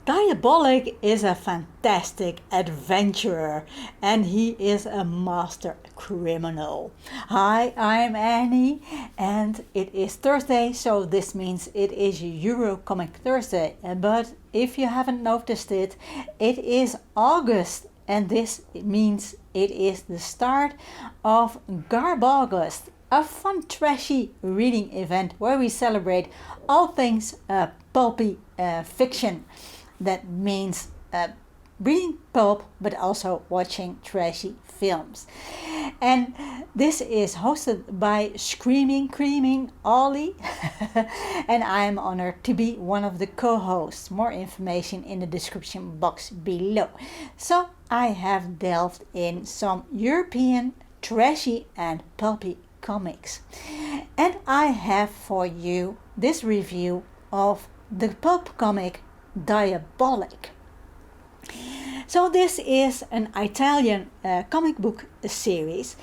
Diabolik is a fantastic adventurer and he is a master criminal. Hi, I'm Annie and it is Thursday, so this means it is EuroComic Thursday. But if you haven't noticed it, it is August and this means it is the start of GarbAugust, a fun trashy reading event where we celebrate all things pulpy fiction. That means reading pulp but also watching trashy films. And this is hosted by Screaming Ollie and I am honored to be one of the co-hosts. More information in the description box below. So I have delved in some European trashy and pulpy comics. And I have for you this review of the pulp comic Diabolik. So this is an Italian comic book series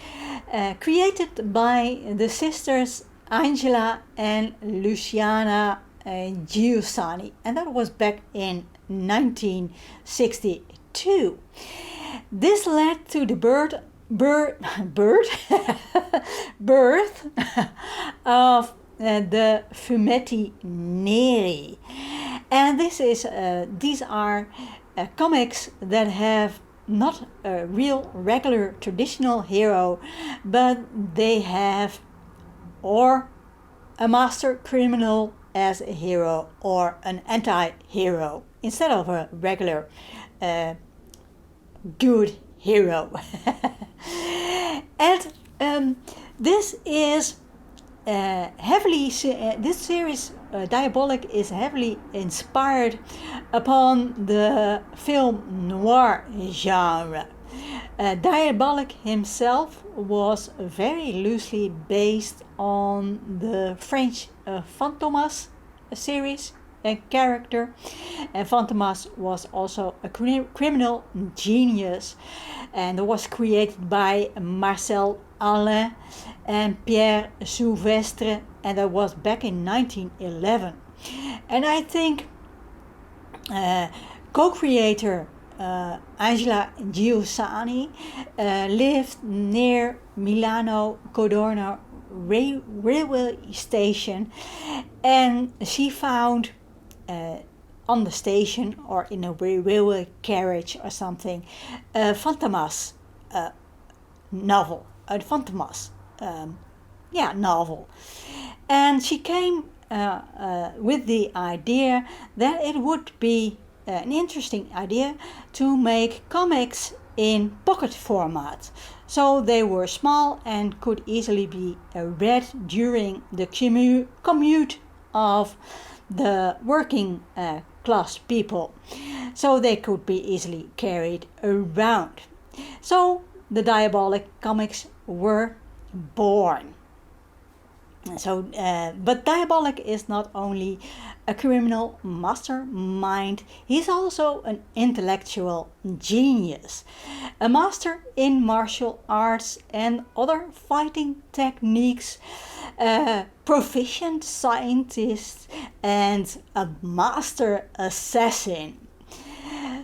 created by the sisters Angela and Luciana Giussani, and that was back in 1962. This led to the birth of the Fumetti Neri. And these are comics that have not a real regular traditional hero, but they have or a master criminal as a hero or an anti-hero instead of a regular good hero. And this is this series Diabolik is heavily inspired upon the film noir genre. Diabolik himself was very loosely based on the French Fantomas series character, and Fantomas was also a criminal genius and was created by Marcel Alain and Pierre Souvestre, and that was back in 1911. And I think co-creator Angela Giussani lived near Milano Codorno railway station, and she found on the station or in a railway carriage or something a Fantomas novel, a Fantomas novel, and she came with the idea that it would be an interesting idea to make comics in pocket format. So they were small and could easily be read during the commute of the working class people. So they could be easily carried around. So the Diabolik comics were born. So, but Diabolik is not only a criminal mastermind, he's also an intellectual genius, a master in martial arts and other fighting techniques, a proficient scientist, and a master assassin.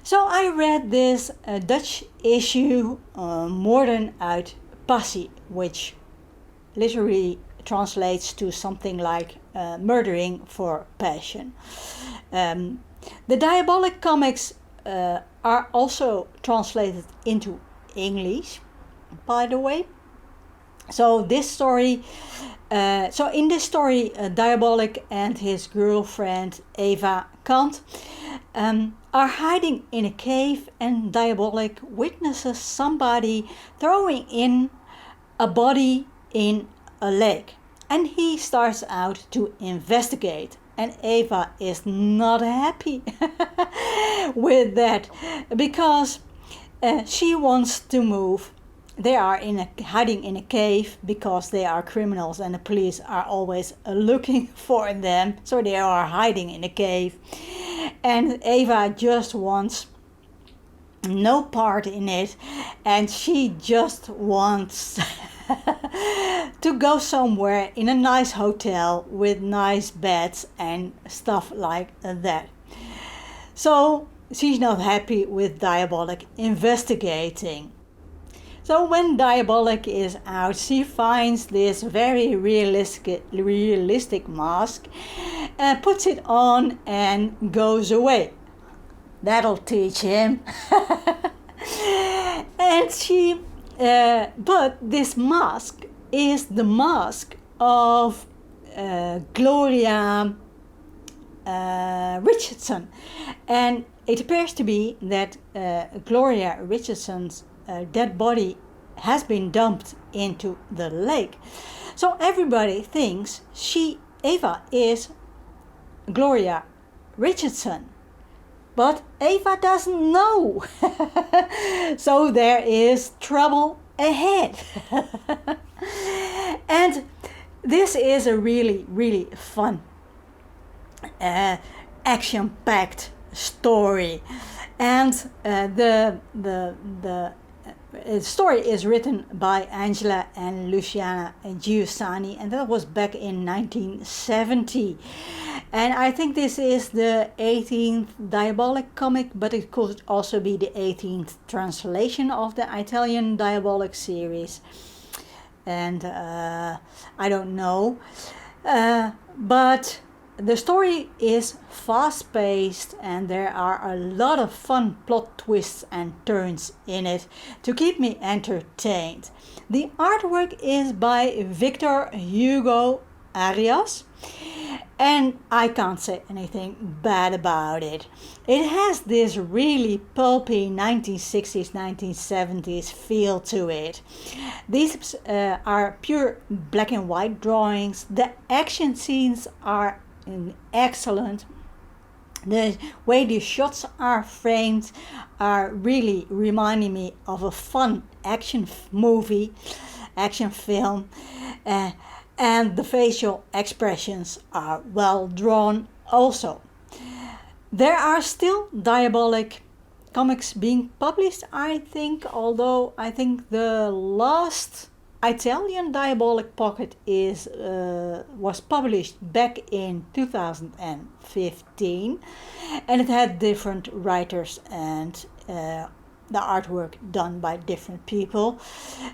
So I read this Dutch issue, Moorden uit Passie, which literally translates to something like murdering for passion. The Diabolik comics are also translated into English, by the way. So this story, in this story, Diabolik and his girlfriend Eva Kant are hiding in a cave, and Diabolik witnesses somebody throwing in a body in a lake, and he starts out to investigate, and Eva is not happy with that because she wants to move. They are hiding in a cave because they are criminals and the police are always looking for them, so they are hiding in a cave, and Eva just wants no part in it, and she just wants to go somewhere in a nice hotel with nice beds and stuff like that. So she's not happy with Diabolik investigating. So when Diabolik is out, she finds this very realistic mask, puts it on and goes away. That'll teach him. And but this mask is the mask of Gloria Richardson, and it appears to be that Gloria Richardson's dead body has been dumped into the lake. So everybody thinks Eva is Gloria Richardson. But Eva doesn't know. So there is trouble ahead. And this is a really, really fun, action-packed story. And the story is written by Angela and Luciana Giussani, and that was back in 1970. And I think this is the 18th Diabolik comic, but it could also be the 18th translation of the Italian Diabolik series. And I don't know. But the story is fast-paced and there are a lot of fun plot twists and turns in it to keep me entertained. The artwork is by Victor Hugo Arias, and I can't say anything bad about it. It has this really pulpy 1960s, 1970s feel to it. These are pure black and white drawings. The action scenes are excellent. The way the shots are framed are really reminding me of a fun action film. And the facial expressions are well drawn also. There are still Diabolik comics being published, I think, although I think the last Italian Diabolik pocket was published back in 2015, and it had different writers and the artwork done by different people.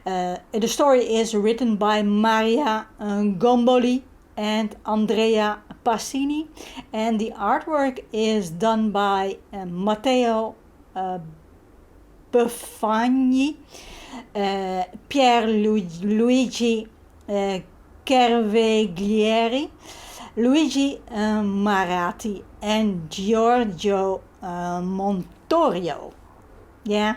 The story is written by Maria Gomboli and Andrea Passini, and the artwork is done by Matteo Buffagni, Pierluigi Cerveglieri, Luigi Maratti, and Giorgio Montorio. Yeah.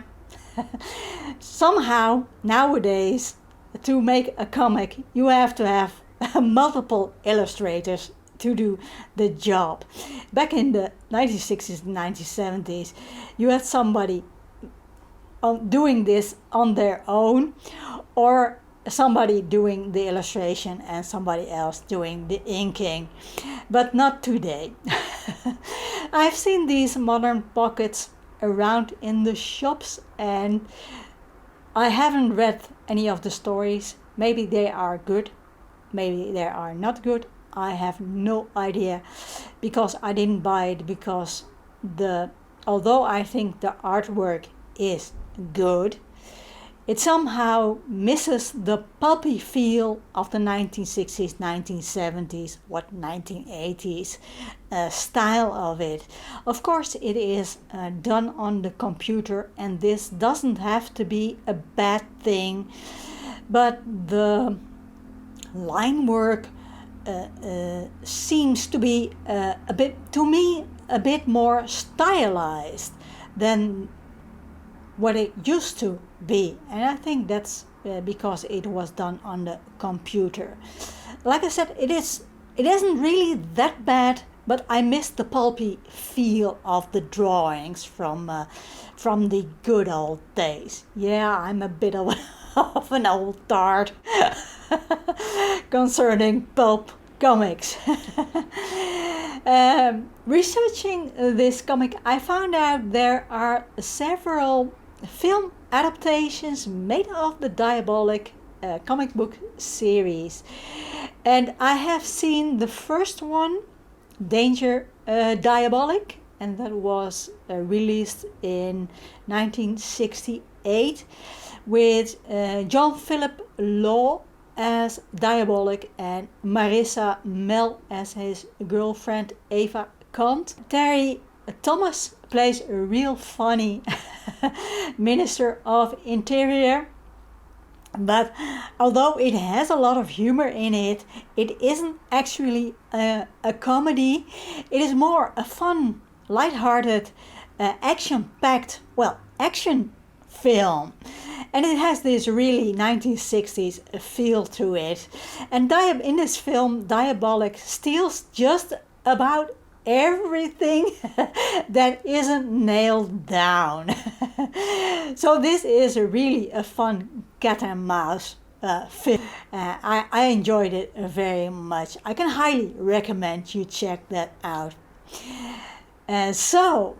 Somehow nowadays, to make a comic, you have to have multiple illustrators to do the job. Back in the 1960s and 1970s, you had somebody doing this on their own, or somebody doing the illustration and somebody else doing the inking. But not today. I've seen these modern pockets around in the shops, and I haven't read any of the stories. Maybe they are good, maybe they are not good. I have no idea, because I didn't buy it, because although I think the artwork is good, it somehow misses the pulpy feel of the 1960s, 1970s, 1980s style of it. Of course, it is done on the computer, and this doesn't have to be a bad thing, but the line work seems to be a bit more stylized than what it used to be, and I think that's because it was done on the computer. Like I said, it isn't really that bad, but I miss the pulpy feel of the drawings from the good old days. Yeah, I'm a bit of an old tart concerning pulp comics. Researching this comic, I found out there are several film adaptations made of the Diabolik comic book series, and I have seen the first one, Danger Diabolik, and that was released in 1968 with John Phillip Law as Diabolik and Marisa Mell as his girlfriend Eva Kant. Terry Thomas plays a real funny Minister of Interior, but although it has a lot of humor in it, it isn't actually a comedy. It is more a fun, light-hearted, action-packed, action film. And it has this really 1960s feel to it. And in this film, Diabolik steals just about everything that isn't nailed down. So this is really a fun cat and mouse film. I enjoyed it very much. I can highly recommend you check that out. So,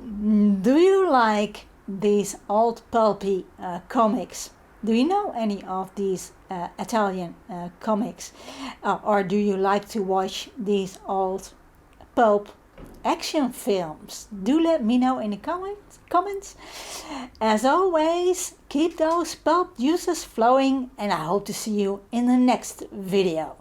do you like these old pulpy comics? Do you know any of these Italian comics? Or do you like to watch these old pulp action films? Do let me know in the comments. As always, keep those pulp juices flowing, and I hope to see you in the next video.